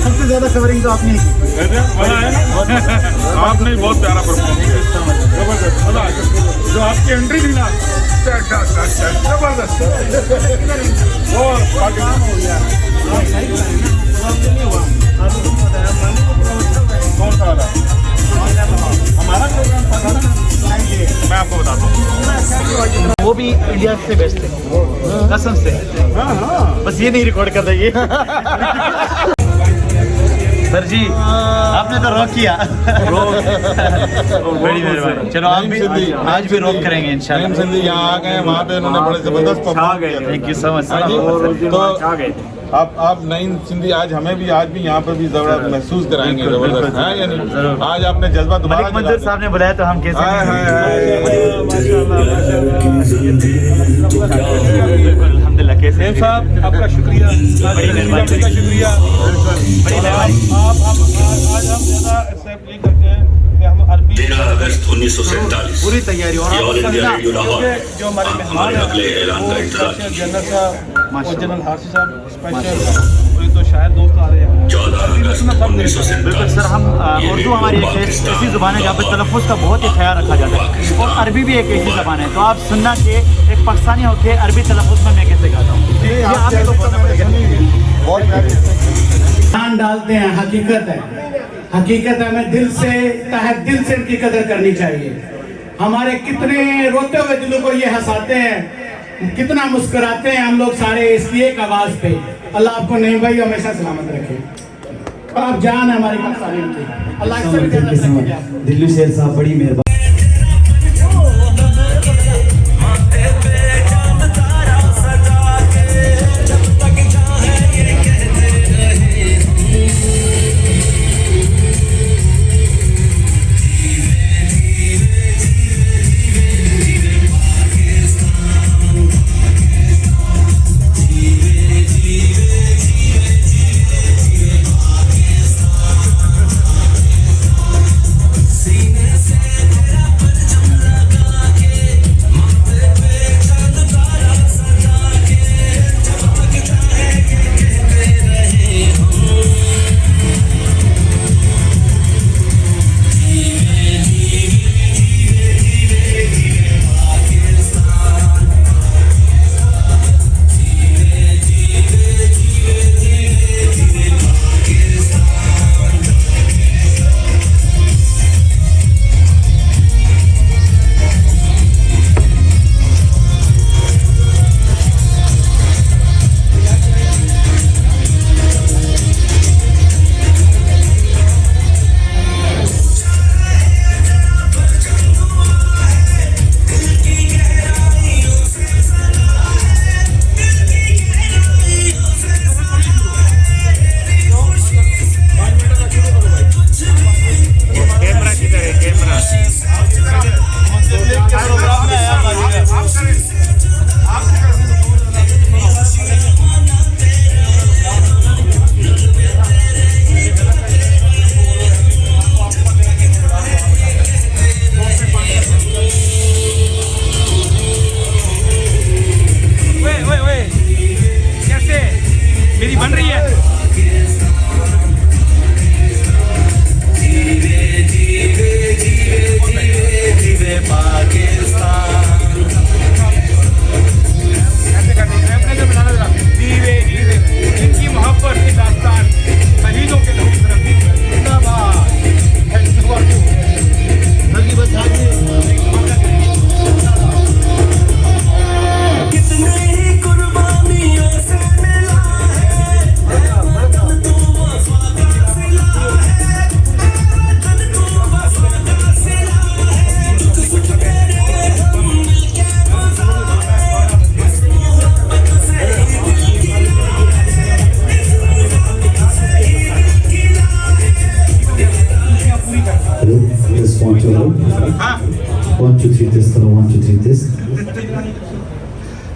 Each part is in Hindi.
सबसे ज्यादा कवरिंग तो आपने की। मजा आया ना? आपने बहुत प्यारा परफॉर्म किया, जबरदस्त मजा आया। जो आपकी एंट्री थी ना, जबरदस्त। और हो गया कौन सा वाला? हमारा प्रोग्राम था ना, मैं आपको बताता हूँ। वो भी इंडिया से बेस्ट है कसम से। बस ये नहीं रिकॉर्ड कर रही है। सर जी आपने तो रॉक किया। बड़ी मेहरबानी। चलो आप भी आज भी रॉक करेंगे इंशाल्लाह। सिंधी यहाँ आ गए, वहाँ पे उन्होंने बड़े जबरदस्त परफॉर्म किया। थैंक यू सो मच हाँ जी, सर। तो आप नईम सिंधी आज हमें भी आज भी यहाँ पर भी जबरदस्त महसूस कराएंगे, जबरदस्त है या नहीं? आज आपने जज्बा दोबारा मलिक मंजूर साहब ने बुलाया तो हम कैसे अल्हम्दुलिल्लाह। कैसे साहब आपका शुक्रिया, बड़ी मेहरबानी का शुक्रिया। बड़ी मेहरबानी। आप आज हम ज़्यादा एक्सेप्ट ये करते हैं कि हम अरबी 13 अगस्त 1947 पूरी तैयारी और ऑल इंडिया रेडियो लाहौर जो हमारे मेहमान अगले ऐलान का इंतजार हैं, जनरल साहब और जनरल हासिफ साहब स्पेशल, और ये तो शायद दोस्त आ रहे हैं। 14 अगस्त बिल्कुल 1947 सर। हम उर्दू हमारी एक ऐसी ज़ुबान है जहाँ पे तलफ़ुज़ का बहुत ही ख्याल रखा जाता है, और अरबी भी एक ऐसी ज़बान है। तो आप सुनना कि एक पाकिस्तानी होकर अरबी तलफ़ुज़ में मैं कैसे गाता हूँ, ये आप लोग बहुत प्यारी। जान डालते हैं, हकीकत है, हकीकत है। हमें दिल से तहे दिल से इनकी कदर करनी चाहिए। हमारे कितने रोते हुए दिलों को ये हंसाते हैं, कितना मुस्कुराते हैं हम लोग सारे इसकी एक आवाज पे। अल्लाह आपको नहीं भाई हमेशा सलामत रखे। और आप जान है हमारी पाकिस्तानी की, अल्लाह से भी जन्नत रखेगा। दिल्ली शेर साहब बड़ी मेहरबानी।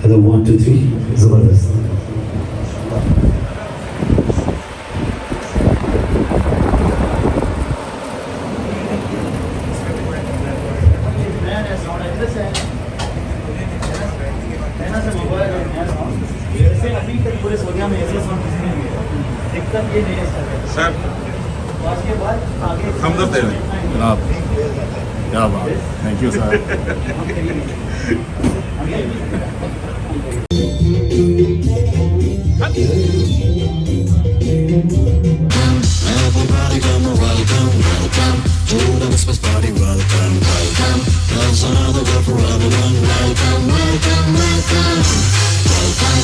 हेलो 1 2 3 जबरदस्त। साहब हमदर्द दे रहे हैं क्या बात, thank you sir. Everybody come welcome, welcome to the Christmas party, welcome, welcome. There's another word for everyone, welcome, welcome, welcome, welcome.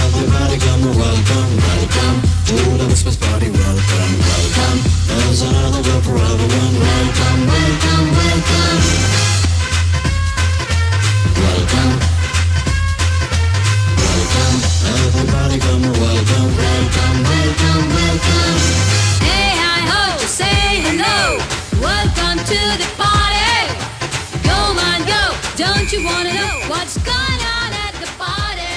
Everybody come welcome, welcome to the Christmas party, welcome, welcome. There's another word for everyone, welcome, welcome, welcome, welcome, welcome. Everybody come welcome, welcome, welcome, welcome. Hey, hi ho, say hello. Welcome to the party. Go man, go. Don't you wanna know what's going on at the party?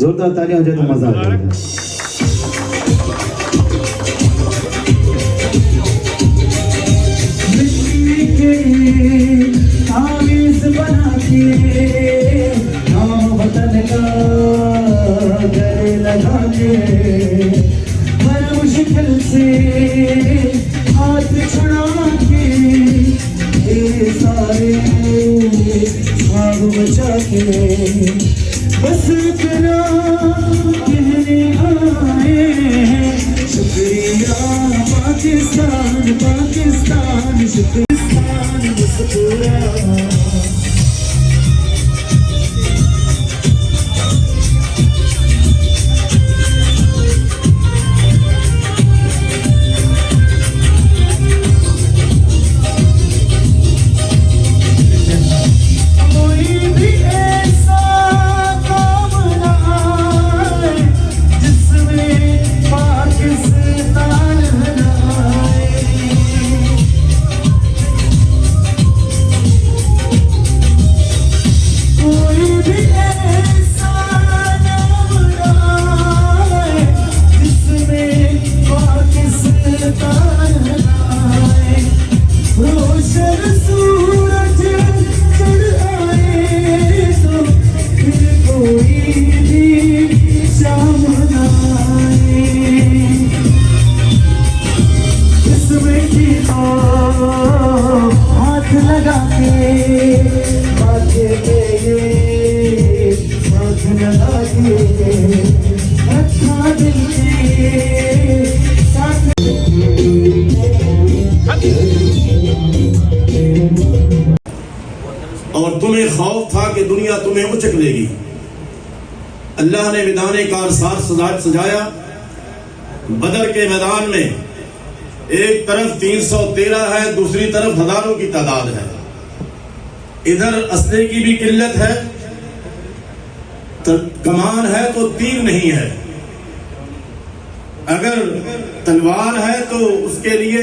जोरदार तालियां हो जाए तो मजा आ जाएगा मिट्टी के तावीज़ बना के नाम वतन का गले लगा के हर मुश्किल से हाथ छुड़ा के ये सारे भाग बचा के बस इतना कहने आए हैं शुक्रिया पाकिस्तान पाकिस्तान शुक्रिया मुस्कुरा हाथ लगा के माथे पे हाथ लगा के अच्छा दिल के साथ और तुम्हें खौफ था कि दुनिया तुम्हें उचक लेगी। अल्लाह ने मैदान कारसार सजाया। बदर के मैदान में एक तरफ 313 है, दूसरी तरफ हजारों की तादाद है। इधर असले की भी किल्लत है, कमान है तो तीर नहीं है, अगर तलवार है तो उसके लिए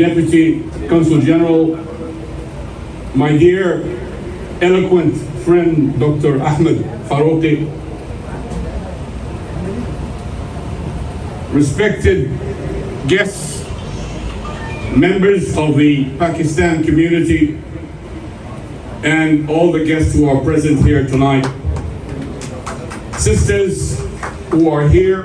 Deputy Consul General, my dear eloquent friend Dr. Ahmed Farouqi, respected guests, members of the Pakistan community, and all the guests who are present here tonight, sisters who are here.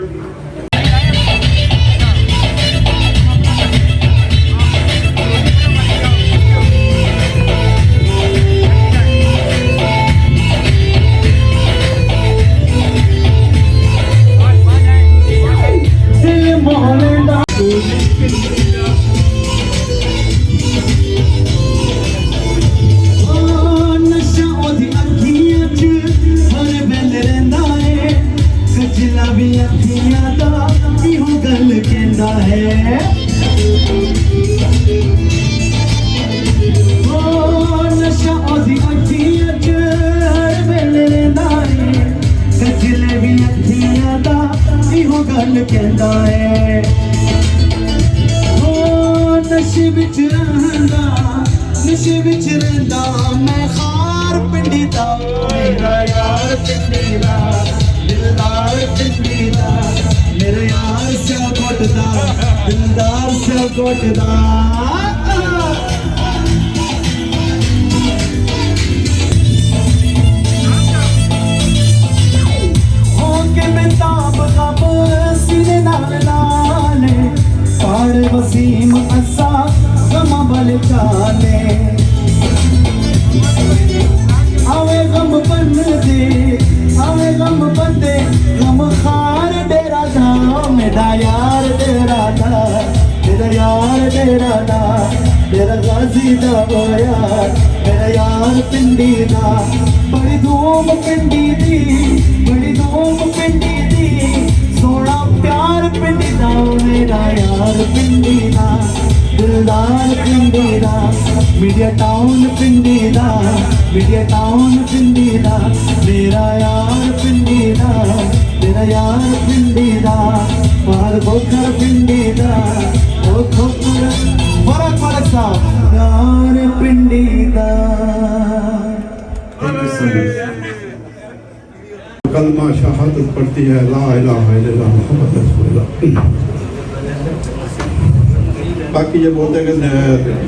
नशे विच रहिंदा मैं खार पिंडी दा मेरा यार पिंडी दा दिलदार पिंडी दा मेरा यार सियालकोट दा दिलदार सियालकोट दा होके बेताब खब सीने नाल नाले पाड़ वसीम असा गमा बल चाले आवे गम बंदे आवे गम बंदे गम खार डेरा दा मेरा यार डेरा दा मेरा यार डेरा दा मेरा गाजी दा वो यार मेरा यार पिंडी दा बड़ी धूम पिंडी दी बड़ी धूम पिंडी दी सोना प्यार पिंडी दा मेरा यार पिंडी दा दिलदार पिंडी दा मीडिया टाउन पिंडी दा मीडिया टाउन पिंडी दा मेरा यार पिंडी दा मेरा यार पिंडी दा मार बोखर पिंडी दा ओ खोखर फरक फरक सा यार पिंडी दा। कलमा शहादत पढ़ती है ला इलाहा इल्लल्लाह मुहम्मद रसूलुल्लाह। बाकी ये बोलते हैं कि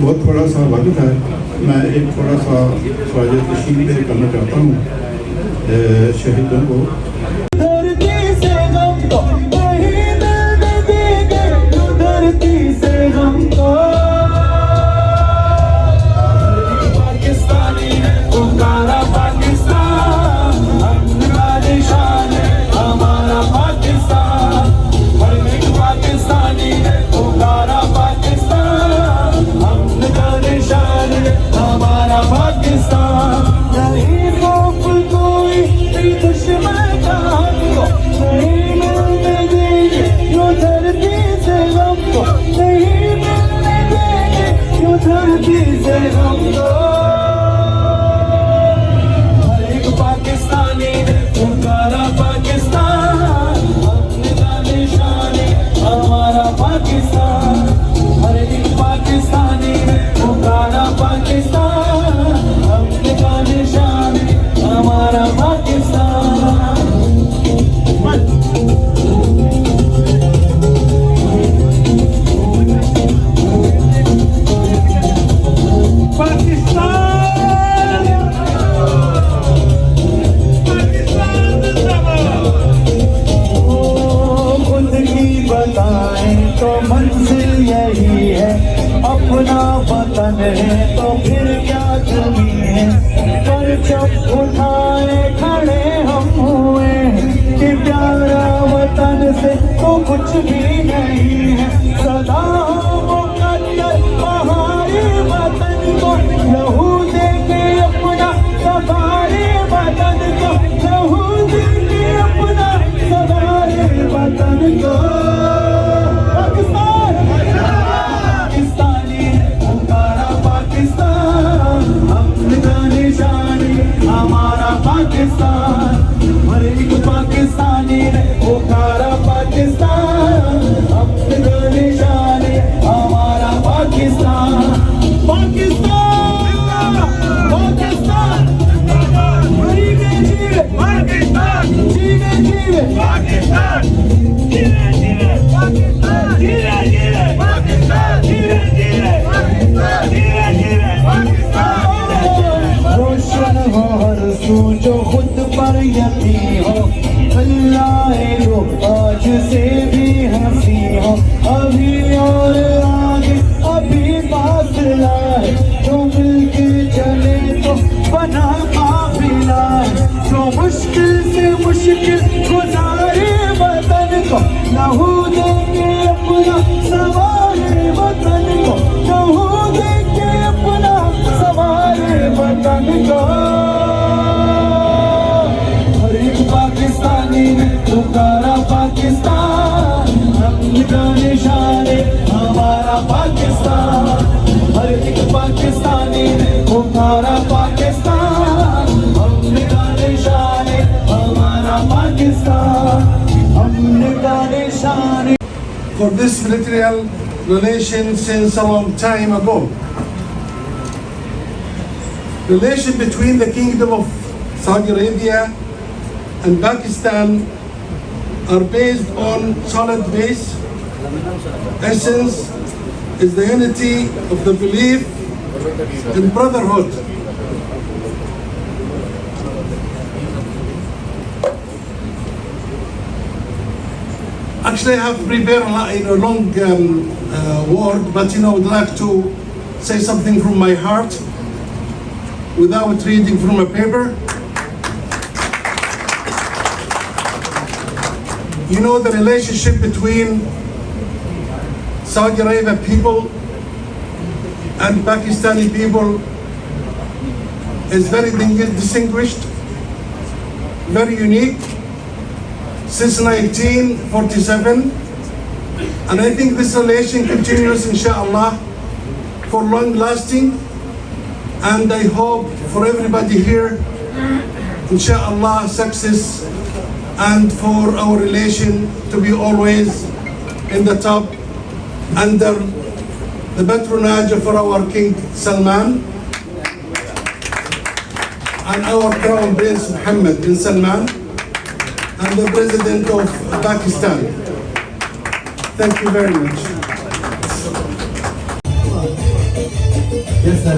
बहुत थोड़ा सा वक्त है, मैं एक थोड़ा सा ख्वाजा तशरीफ पेश करना चाहता हूँ शहीदों को। धरती से गम को कहीं दर्द देंगे धरती से गम को पाकिस्तानी है पुकारा पाकिस्तान अपना निशान है हमारा पाकिस्तान हर एक पाकिस्तानी है पुकारा पाकिस्तान अपना निशान है हमारा पाकिस्तान। नहीं खौफ कोई दुश्मन का हमको नहीं मिलने देंगे यो धरती से हमको नहीं मिलने देंगे यो धरती से हमको। हर एक पाकिस्तानी ने पुकारा पाकिस्तान अपने का निशान है हमारा पाकिस्तान हर एक पाकिस्तानी ने पुकारा पाकिस्तान अपने का निशान है हमारा पाकिस्तान। बताएं तो मंजिल यही है, अपना वतन है तो फिर क्या कमी है। पर जब उठाए खड़े हम हुए कि प्यारा वतन से तो कुछ भी नहीं है। सदा मुकद्दर हमारे वतन को लहू देंगे अपना, सवारे वतन को लहू देंगे अपना, सवारे वतन को। पाकिस्तान पाकिस्तानी हमारा पाकिस्तान, अपना निशान हमारा पाकिस्तान। हर एक पाकिस्तानी ने पुकारा पाकिस्तान, अपना निशान हमारा पाकिस्तान। पाकिस्तान पाकिस्तान जीवे जीवे पाकिस्तान, जीवे जीवे पाकिस्तान, जीवे जीवे पाकिस्तान, जीवे जीवे पाकिस्तान, जीवे जीवे पाकिस्तान, जीवे जीवे पाकिस्तान। रोशन हो हर सू जो खुद पर यकीन हो, अल्लाह लो आज से भी हंसी हो। अभी और आगे अभी फासला है, जो मिलके चले तो बना काफिला है। जो मुश्किल से मुश्किल गुजारे वतन को, लहू देंगे अपना, सवारे वतन को लहू देंगे अपना, सवारे वतन को। हर एक पाकिस्तानी ने पुकारा पाकिस्तान, अपना निशान हमारा पाकिस्तान। हर एक पाकिस्तानी ने पुकारा पाकिस्तान, अपना निशान हमारा पाकिस्तान, अपना निशान। For this bilateral relation since a long time ago. Relation between the Kingdom of Saudi Arabia and Pakistan are based on solid base. Essence is the unity of the belief in brotherhood. Actually, I have prepared a long word, but I would like to say something from my heart without reading from a paper. You know, the relationship between Saudi Arabia people and Pakistani people is very distinguished, very unique since 1947, and I think this relation continues, inshallah, for long lasting, and I hope for everybody here, inshallah, success, and for our relation to be always in the top under the patronage of our King Salman and our Crown Prince Mohammed bin Salman and the President of Pakistan. Thank you very much. Yes, sir.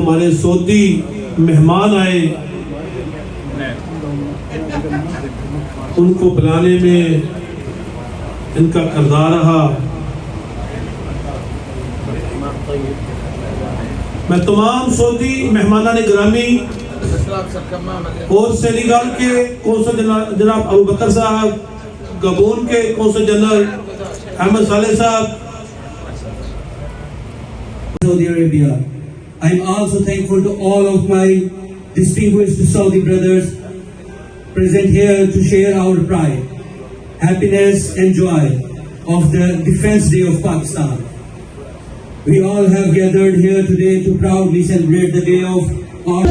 हमारे सऊदी मेहमान आए उनको बुलाने में इनका किरदार रहा। मैं तमाम सऊदी मेहमानान गिरामी और सेनेगल के कौंसल जनाब अबू बकर साहब, गबोन के कौंसल जनरल अहमद साले साहब, Saudi Arabia. I am also thankful to all of my distinguished Saudi brothers present here to share our pride, happiness and joy of the Defense Day of Pakistan. We all have gathered here today to proudly celebrate the day of our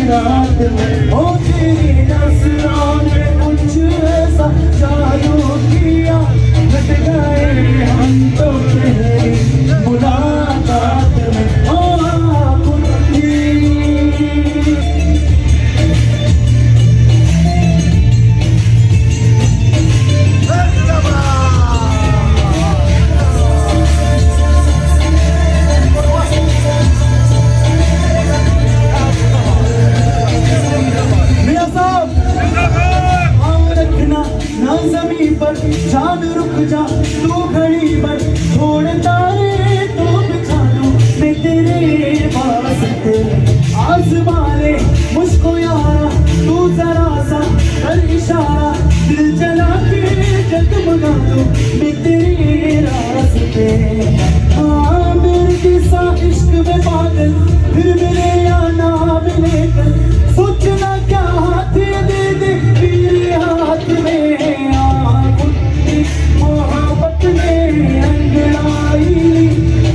रात में ओ तेरी नज़रों ने कुछ ऐसा जादू किया लट गए हम तो तेरी मुलाकात में ओ जान रुक जा तू घड़ी बन थोड़े तारे तो बिछा दूं मैं तेरे वास्ते आज़माने मुझको यारा तू जरा सा कर इशारा दिल जला के जगमगा दूं मैं तेरे रास्ते हाँ मेरे किसा इश्क में पागल फिर मिले या ना मिले कल सोचना क्या हाथ दे दे मेरे हाथ में मोहब्बत में अंगड़ाई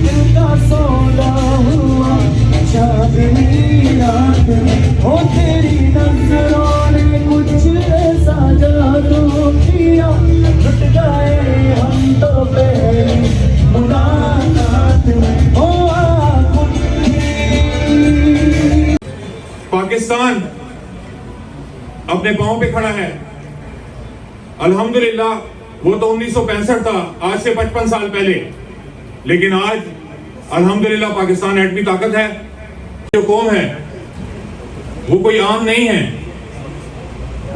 दिल का सौदा हुआ चांदनी रात में हो तेरी नजरों ने कुछ ऐसा जादू किया लुट गए हम तो पहली मुलाकात में हो पाकिस्तान अपने पांव पे खड़ा है अल्हम्दुलिल्लाह। वो तो 1965 था, आज से 55 साल पहले, लेकिन आज अल्हम्दुलिल्लाह पाकिस्तान एटमी ताकत है। जो कौम है वो कोई आम नहीं है,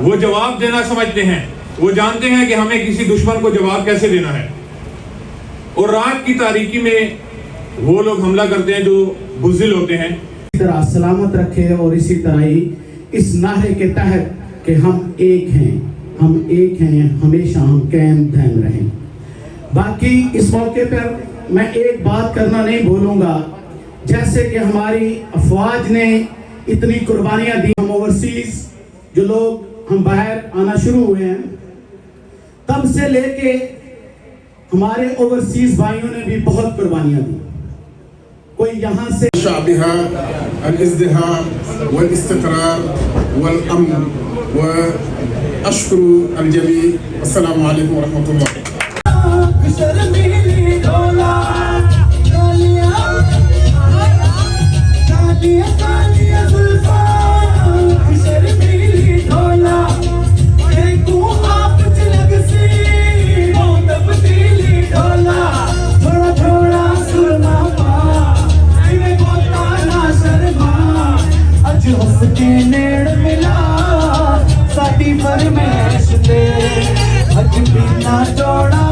वो जवाब देना समझते हैं, वो जानते हैं कि हमें किसी दुश्मन को जवाब कैसे देना है। और रात की तारीकी में वो लोग हमला करते हैं जो बुज़दिल होते हैं। इस तरह सलामत रखे और इसी तरह ही इस नारे के तहत कि हम एक हैं, हमेशा हम कायम दायम रहें। बाकी इस मौके पर मैं एक बात करना नहीं भूलूंगा, जैसे कि हमारी अफवाज ने इतनी कुर्बानियां दी, हम ओवरसीज जो लोग हम बाहर आना शुरू हुए हैं तब से लेके हमारे ओवरसीज भाइयों ने भी बहुत कुर्बानियां दी। कोई यहाँ से शाबिहा अल-इज़्दिहाम वल-इस्तिक़रार वल-अमन व अश्कुरु अल-जमी। अस्सलामु अलैकुम व रहमतुल्लाह। फरमाइश ते अज बिना जोड़ा